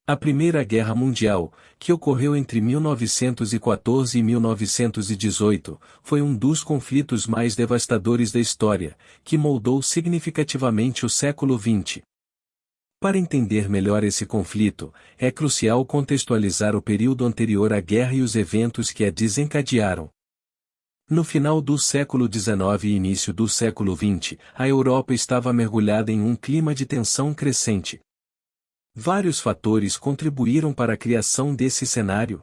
A Primeira Guerra Mundial, que ocorreu entre 1914 e 1918, foi um dos conflitos mais devastadores da história, que moldou significativamente o século XX. Para entender melhor esse conflito, é crucial contextualizar o período anterior à guerra e os eventos que a desencadearam. No final do século XIX e início do século XX, a Europa estava mergulhada em um clima de tensão crescente. Vários fatores contribuíram para a criação desse cenário.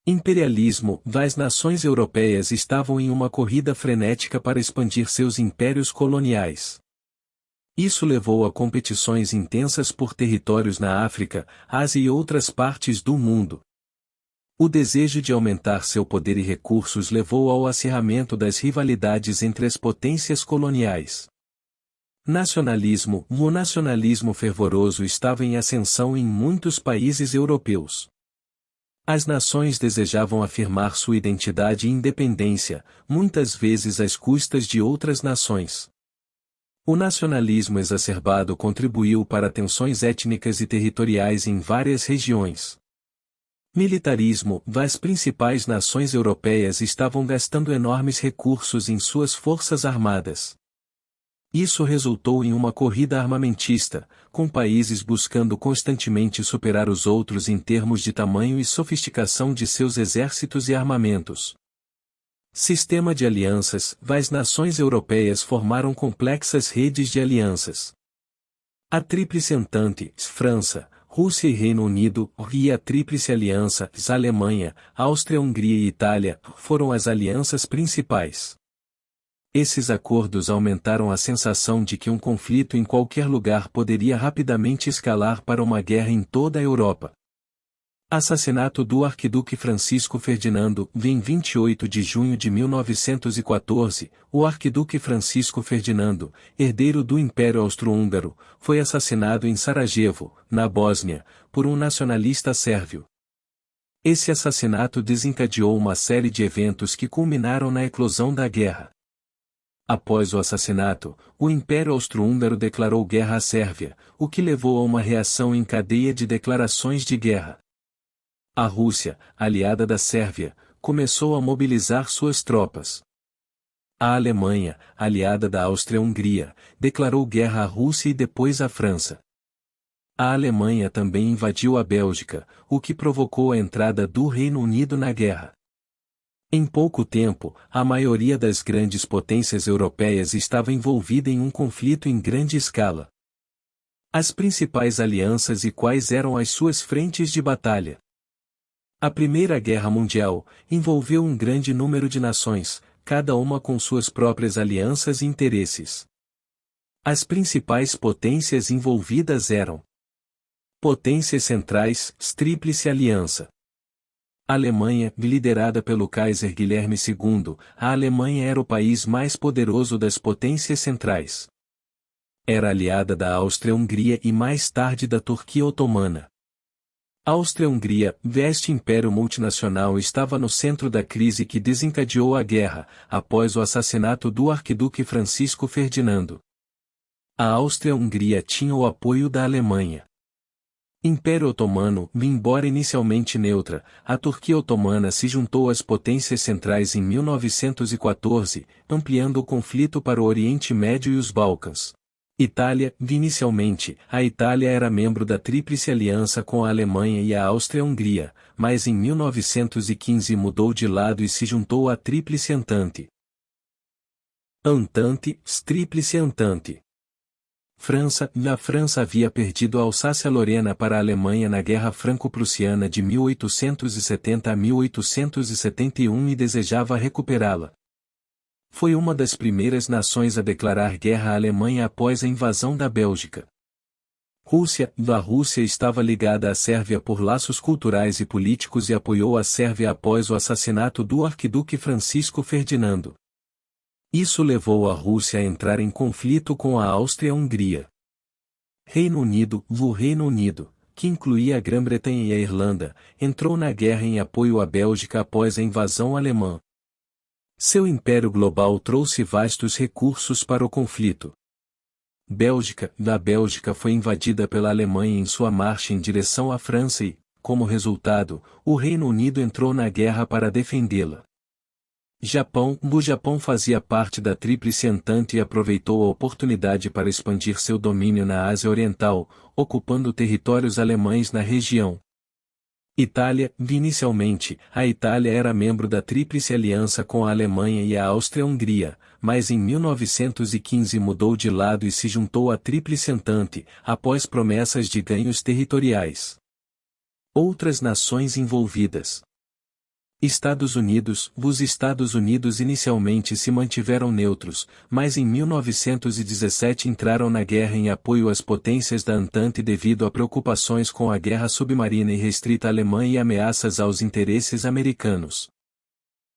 Imperialismo. As nações europeias estavam em uma corrida frenética para expandir seus impérios coloniais. Isso levou a competições intensas por territórios na África, Ásia e outras partes do mundo. O desejo de aumentar seu poder e recursos levou ao acirramento das rivalidades entre as potências coloniais. Nacionalismo. O nacionalismo fervoroso estava em ascensão em muitos países europeus. As nações desejavam afirmar sua identidade e independência, muitas vezes às custas de outras nações. O nacionalismo exacerbado contribuiu para tensões étnicas e territoriais em várias regiões. Militarismo. As principais nações europeias estavam gastando enormes recursos em suas forças armadas. Isso resultou em uma corrida armamentista, com países buscando constantemente superar os outros em termos de tamanho e sofisticação de seus exércitos e armamentos. Sistema de alianças. As nações europeias formaram complexas redes de alianças. A Tríplice Entente, França, Rússia e Reino Unido, e a Tríplice Aliança, Alemanha, Áustria-Hungria e Itália, foram as alianças principais. Esses acordos aumentaram a sensação de que um conflito em qualquer lugar poderia rapidamente escalar para uma guerra em toda a Europa. Assassinato do Arquiduque Francisco Ferdinando. Em 28 de junho de 1914, o Arquiduque Francisco Ferdinando, herdeiro do Império Austro-Húngaro, foi assassinado em Sarajevo, na Bósnia, por um nacionalista sérvio. Esse assassinato desencadeou uma série de eventos que culminaram na eclosão da guerra. Após o assassinato, o Império Austro-Húngaro declarou guerra à Sérvia, o que levou a uma reação em cadeia de declarações de guerra. A Rússia, aliada da Sérvia, começou a mobilizar suas tropas. A Alemanha, aliada da Áustria-Hungria, declarou guerra à Rússia e depois à França. A Alemanha também invadiu a Bélgica, o que provocou a entrada do Reino Unido na guerra. Em pouco tempo, a maioria das grandes potências europeias estava envolvida em um conflito em grande escala. As principais alianças e quais eram as suas frentes de batalha. A Primeira Guerra Mundial envolveu um grande número de nações, cada uma com suas próprias alianças e interesses. As principais potências envolvidas eram: Potências centrais, Tríplice Aliança. Alemanha, liderada pelo Kaiser Guilherme II, a Alemanha era o país mais poderoso das potências centrais. Era aliada da Áustria-Hungria e mais tarde da Turquia Otomana. Áustria-Hungria, este império multinacional estava no centro da crise que desencadeou a guerra, após o assassinato do Arquiduque Francisco Ferdinando. A Áustria-Hungria tinha o apoio da Alemanha. Império Otomano. Embora inicialmente neutra, a Turquia Otomana se juntou às potências centrais em 1914, ampliando o conflito para o Oriente Médio e os Balcãs. Itália. Inicialmente, a Itália era membro da Tríplice Aliança com a Alemanha e a Áustria-Hungria, mas em 1915 mudou de lado e se juntou à Tríplice Entente. Entente, Tríplice Entente. França. A França havia perdido a Alsácia-Lorena para a Alemanha na Guerra Franco-Prussiana de 1870 a 1871 e desejava recuperá-la. Foi uma das primeiras nações a declarar guerra à Alemanha após a invasão da Bélgica. Rússia. A Rússia estava ligada à Sérvia por laços culturais e políticos e apoiou a Sérvia após o assassinato do Arquiduque Francisco Ferdinando. Isso levou a Rússia a entrar em conflito com a Áustria-Hungria. Reino Unido. O Reino Unido, que incluía a Grã-Bretanha e a Irlanda, entrou na guerra em apoio à Bélgica após a invasão alemã. Seu império global trouxe vastos recursos para o conflito. Bélgica. A Bélgica foi invadida pela Alemanha em sua marcha em direção à França e, como resultado, o Reino Unido entrou na guerra para defendê-la. Japão. O Japão fazia parte da Tríplice Entente e aproveitou a oportunidade para expandir seu domínio na Ásia Oriental, ocupando territórios alemães na região. Itália. Inicialmente, a Itália era membro da Tríplice Aliança com a Alemanha e a Áustria-Hungria, mas em 1915 mudou de lado e se juntou à Tríplice Entente, após promessas de ganhos territoriais. Outras nações envolvidas. Estados Unidos. Os Estados Unidos inicialmente se mantiveram neutros, mas em 1917 entraram na guerra em apoio às potências da Entente devido a preocupações com a guerra submarina irrestrita alemã e ameaças aos interesses americanos.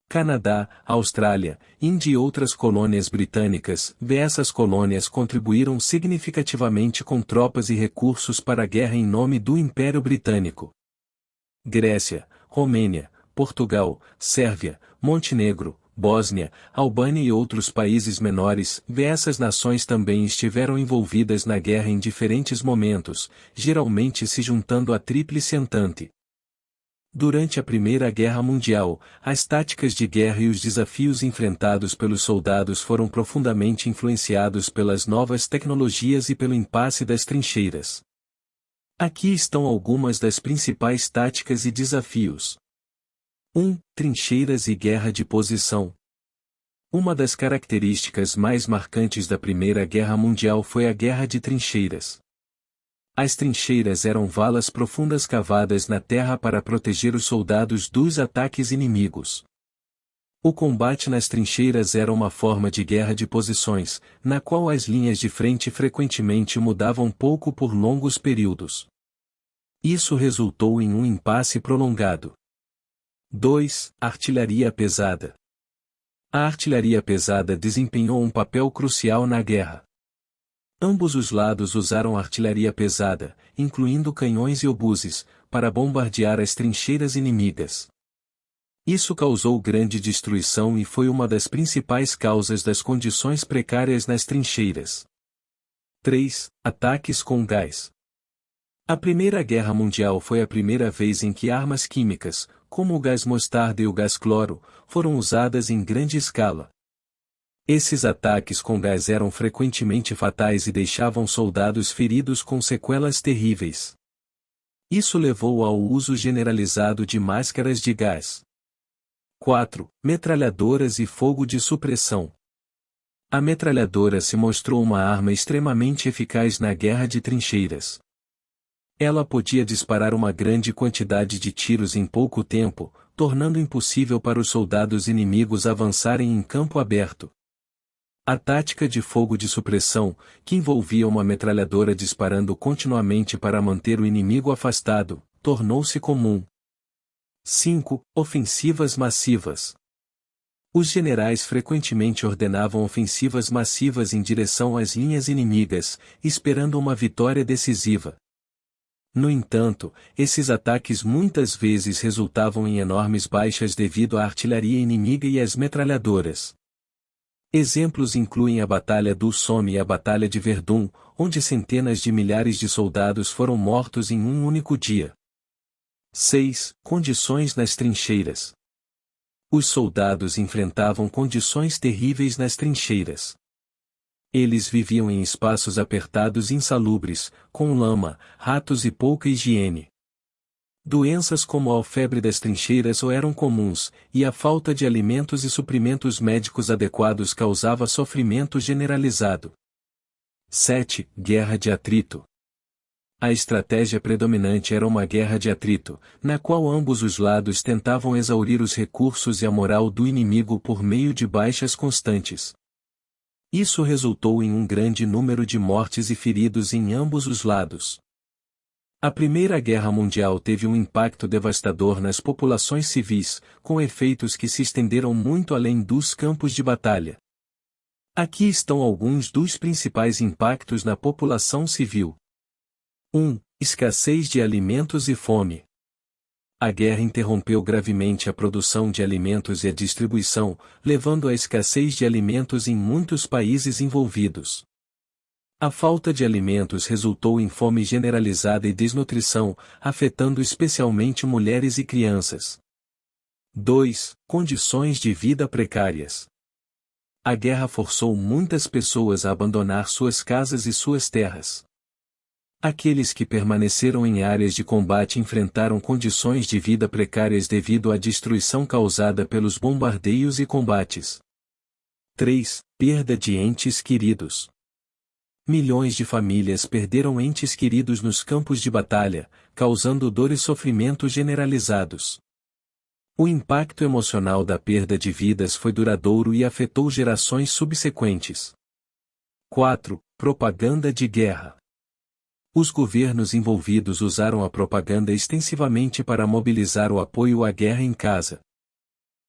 Canadá, Austrália, Índia e outras colônias britânicas. Essas colônias contribuíram significativamente com tropas e recursos para a guerra em nome do Império Britânico. Grécia, Romênia, Portugal, Sérvia, Montenegro, Bósnia, Albânia e outros países menores. Essas nações também estiveram envolvidas na guerra em diferentes momentos, geralmente se juntando à Tríplice Entente. Durante a Primeira Guerra Mundial, as táticas de guerra e os desafios enfrentados pelos soldados foram profundamente influenciados pelas novas tecnologias e pelo impasse das trincheiras. Aqui estão algumas das principais táticas e desafios. 1. Trincheiras e guerra de posição. Uma das características mais marcantes da Primeira Guerra Mundial foi a guerra de trincheiras. As trincheiras eram valas profundas cavadas na terra para proteger os soldados dos ataques inimigos. O combate nas trincheiras era uma forma de guerra de posições, na qual as linhas de frente frequentemente mudavam pouco por longos períodos. Isso resultou em um impasse prolongado. 2. Artilharia pesada. A artilharia pesada desempenhou um papel crucial na guerra. Ambos os lados usaram artilharia pesada, incluindo canhões e obuses, para bombardear as trincheiras inimigas. Isso causou grande destruição e foi uma das principais causas das condições precárias nas trincheiras. 3. Ataques com gás. A Primeira Guerra Mundial foi a primeira vez em que armas químicas, como o gás mostarda e o gás cloro, foram usadas em grande escala. Esses ataques com gás eram frequentemente fatais e deixavam soldados feridos com sequelas terríveis. Isso levou ao uso generalizado de máscaras de gás. 4. Metralhadoras e fogo de supressão. A metralhadora se mostrou uma arma extremamente eficaz na guerra de trincheiras. Ela podia disparar uma grande quantidade de tiros em pouco tempo, tornando impossível para os soldados inimigos avançarem em campo aberto. A tática de fogo de supressão, que envolvia uma metralhadora disparando continuamente para manter o inimigo afastado, tornou-se comum. 5. Ofensivas massivas. Os generais frequentemente ordenavam ofensivas massivas em direção às linhas inimigas, esperando uma vitória decisiva. No entanto, esses ataques muitas vezes resultavam em enormes baixas devido à artilharia inimiga e às metralhadoras. Exemplos incluem a Batalha do Somme e a Batalha de Verdun, onde centenas de milhares de soldados foram mortos em um único dia. 6. Condições nas trincheiras. Os soldados enfrentavam condições terríveis nas trincheiras. Eles viviam em espaços apertados e insalubres, com lama, ratos e pouca higiene. Doenças como a febre das trincheiras eram comuns, e a falta de alimentos e suprimentos médicos adequados causava sofrimento generalizado. 7. Guerra de atrito. A estratégia predominante era uma guerra de atrito, na qual ambos os lados tentavam exaurir os recursos e a moral do inimigo por meio de baixas constantes. Isso resultou em um grande número de mortes e feridos em ambos os lados. A Primeira Guerra Mundial teve um impacto devastador nas populações civis, com efeitos que se estenderam muito além dos campos de batalha. Aqui estão alguns dos principais impactos na população civil. 1. Escassez de alimentos e fome. A guerra interrompeu gravemente a produção de alimentos e a distribuição, levando à escassez de alimentos em muitos países envolvidos. A falta de alimentos resultou em fome generalizada e desnutrição, afetando especialmente mulheres e crianças. 2. Condições de vida precárias. A guerra forçou muitas pessoas a abandonar suas casas e suas terras. Aqueles que permaneceram em áreas de combate enfrentaram condições de vida precárias devido à destruição causada pelos bombardeios e combates. 3. Perda de entes queridos. Milhões de famílias perderam entes queridos nos campos de batalha, causando dor e sofrimento generalizados. O impacto emocional da perda de vidas foi duradouro e afetou gerações subsequentes. 4. Propaganda de guerra. Os governos envolvidos usaram a propaganda extensivamente para mobilizar o apoio à guerra em casa.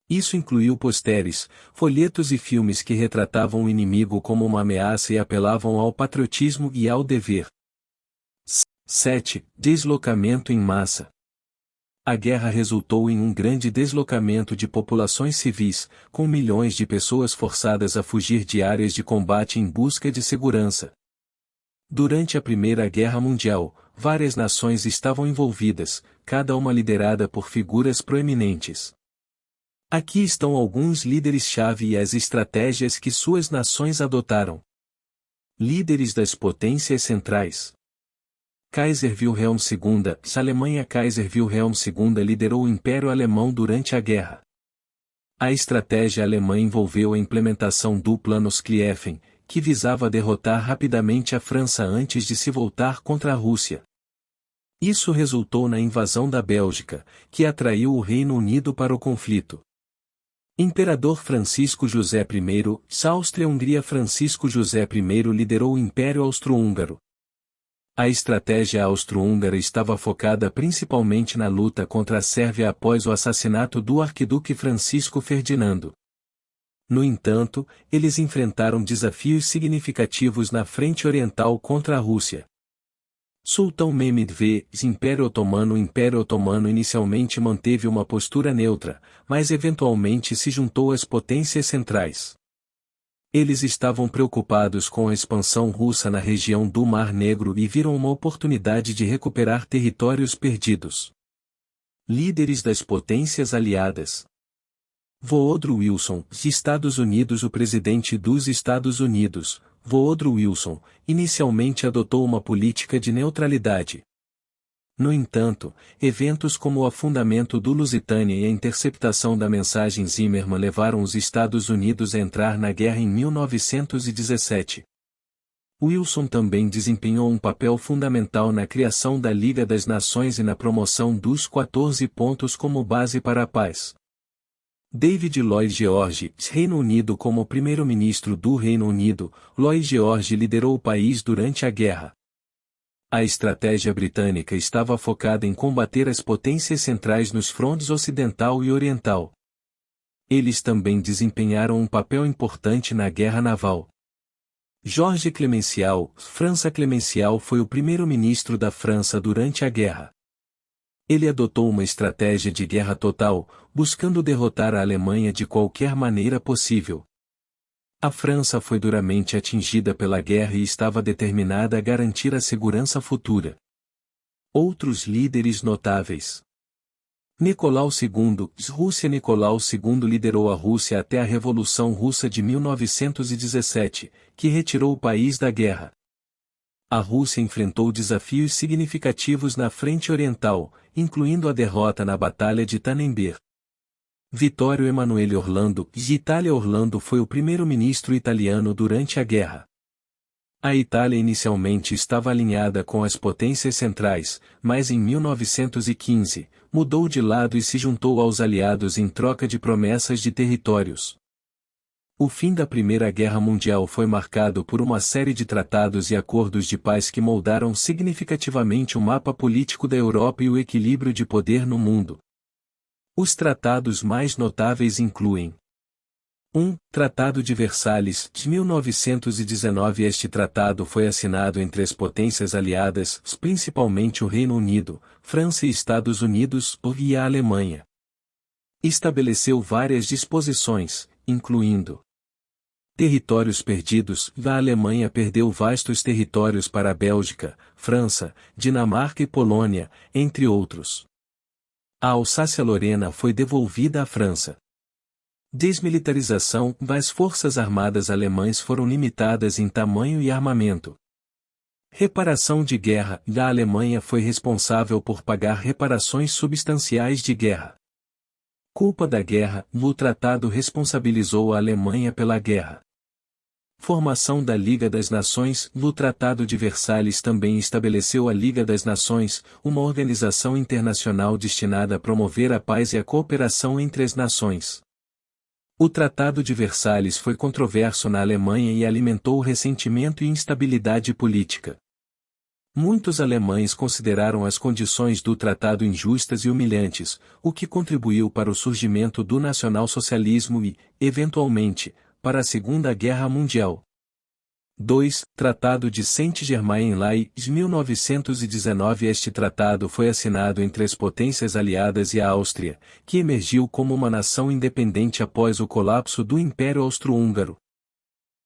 Isso incluiu posteres, folhetos e filmes que retratavam o inimigo como uma ameaça e apelavam ao patriotismo e ao dever. 7. Deslocamento em massa. A guerra resultou em um grande deslocamento de populações civis, com milhões de pessoas forçadas a fugir de áreas de combate em busca de segurança. Durante a Primeira Guerra Mundial, várias nações estavam envolvidas, cada uma liderada por figuras proeminentes. Aqui estão alguns líderes-chave e as estratégias que suas nações adotaram. Líderes das potências centrais. Kaiser Wilhelm II, a Alemanha. Kaiser Wilhelm II liderou o Império Alemão durante a guerra. A estratégia alemã envolveu a implementação do Plano Schlieffen, que visava derrotar rapidamente a França antes de se voltar contra a Rússia. Isso resultou na invasão da Bélgica, que atraiu o Reino Unido para o conflito. Imperador Francisco José I, Áustria-Hungria. Francisco José I liderou o Império Austro-Húngaro. A estratégia austro-húngara estava focada principalmente na luta contra a Sérvia após o assassinato do arquiduque Francisco Ferdinando. No entanto, eles enfrentaram desafios significativos na frente oriental contra a Rússia. Sultão Mehmed V, Império Otomano. O Império Otomano inicialmente manteve uma postura neutra, mas eventualmente se juntou às potências centrais. Eles estavam preocupados com a expansão russa na região do Mar Negro e viram uma oportunidade de recuperar territórios perdidos. Líderes das potências aliadas. Woodrow Wilson, Estados Unidos. O presidente dos Estados Unidos, Woodrow Wilson, inicialmente adotou uma política de neutralidade. No entanto, eventos como o afundamento do Lusitânia e a interceptação da mensagem Zimmermann levaram os Estados Unidos a entrar na guerra em 1917. Wilson também desempenhou um papel fundamental na criação da Liga das Nações e na promoção dos 14 pontos como base para a paz. David Lloyd George, Reino Unido. Como primeiro-ministro do Reino Unido, Lloyd George liderou o país durante a guerra. A estratégia britânica estava focada em combater as potências centrais nos frontes ocidental e oriental. Eles também desempenharam um papel importante na guerra naval. Jorge Clemenceau, França. Clemenceau foi o primeiro-ministro da França durante a guerra. Ele adotou uma estratégia de guerra total, buscando derrotar a Alemanha de qualquer maneira possível. A França foi duramente atingida pela guerra e estava determinada a garantir a segurança futura. Outros líderes notáveis. Nicolau II, Rússia. Nicolau II liderou a Rússia até a Revolução Russa de 1917, que retirou o país da guerra. A Rússia enfrentou desafios significativos na frente oriental, incluindo a derrota na Batalha de Tannenberg. Vittorio Emanuele Orlando, de Itália. Orlando foi o primeiro-ministro italiano durante a guerra. A Itália inicialmente estava alinhada com as potências centrais, mas em 1915, mudou de lado e se juntou aos aliados em troca de promessas de territórios. O fim da Primeira Guerra Mundial foi marcado por uma série de tratados e acordos de paz que moldaram significativamente o mapa político da Europa e o equilíbrio de poder no mundo. Os tratados mais notáveis incluem 1. Tratado de Versalhes, de 1919. Este tratado foi assinado entre as potências aliadas, principalmente o Reino Unido, França e Estados Unidos, e a Alemanha. Estabeleceu várias disposições, incluindo Territórios perdidos. A Alemanha perdeu vastos territórios para a Bélgica, França, Dinamarca e Polônia, entre outros. A Alsácia-Lorena foi devolvida à França. Desmilitarização. As forças armadas alemãs foram limitadas em tamanho e armamento. Reparação de guerra. A Alemanha foi responsável por pagar reparações substanciais de guerra. Culpa da guerra. O tratado responsabilizou a Alemanha pela guerra. Formação da Liga das Nações. O Tratado de Versalhes também estabeleceu a Liga das Nações, uma organização internacional destinada a promover a paz e a cooperação entre as nações. O Tratado de Versalhes foi controverso na Alemanha e alimentou ressentimento e instabilidade política. Muitos alemães consideraram as condições do tratado injustas e humilhantes, o que contribuiu para o surgimento do nacionalsocialismo e, eventualmente, para a Segunda Guerra Mundial. 2. Tratado de Saint-Germain-en-Laye, 1919. Este tratado foi assinado entre as potências aliadas e a Áustria, que emergiu como uma nação independente após o colapso do Império Austro-Húngaro.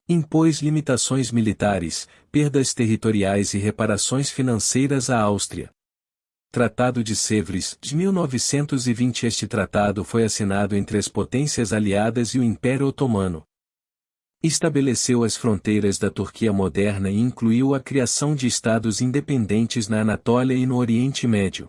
Impôs limitações militares, perdas territoriais e reparações financeiras à Áustria. Tratado de Sèvres, de 1920. Este tratado foi assinado entre as potências aliadas e o Império Otomano. Estabeleceu as fronteiras da Turquia moderna e incluiu a criação de estados independentes na Anatólia e no Oriente Médio.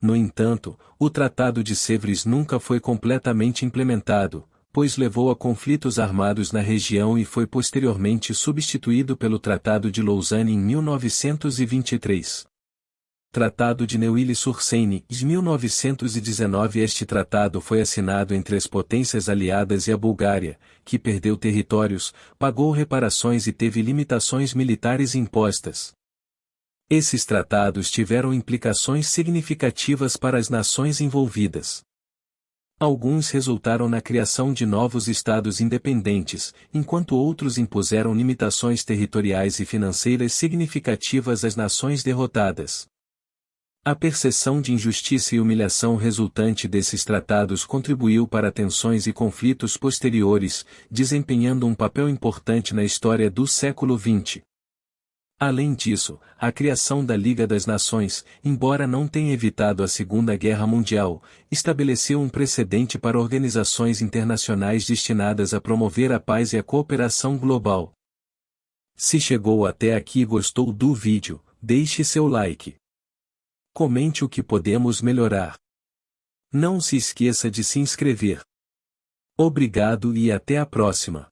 No entanto, o Tratado de Sèvres nunca foi completamente implementado, pois levou a conflitos armados na região e foi posteriormente substituído pelo Tratado de Lausanne em 1923. Tratado de Neuilly-sur-Seine, de 1919. Este tratado foi assinado entre as potências aliadas e a Bulgária, que perdeu territórios, pagou reparações e teve limitações militares impostas. Esses tratados tiveram implicações significativas para as nações envolvidas. Alguns resultaram na criação de novos estados independentes, enquanto outros impuseram limitações territoriais e financeiras significativas às nações derrotadas. A percepção de injustiça e humilhação resultante desses tratados contribuiu para tensões e conflitos posteriores, desempenhando um papel importante na história do século XX. Além disso, a criação da Liga das Nações, embora não tenha evitado a Segunda Guerra Mundial, estabeleceu um precedente para organizações internacionais destinadas a promover a paz e a cooperação global. Se chegou até aqui e gostou do vídeo, deixe seu like. Comente o que podemos melhorar. Não se esqueça de se inscrever. Obrigado e até a próxima.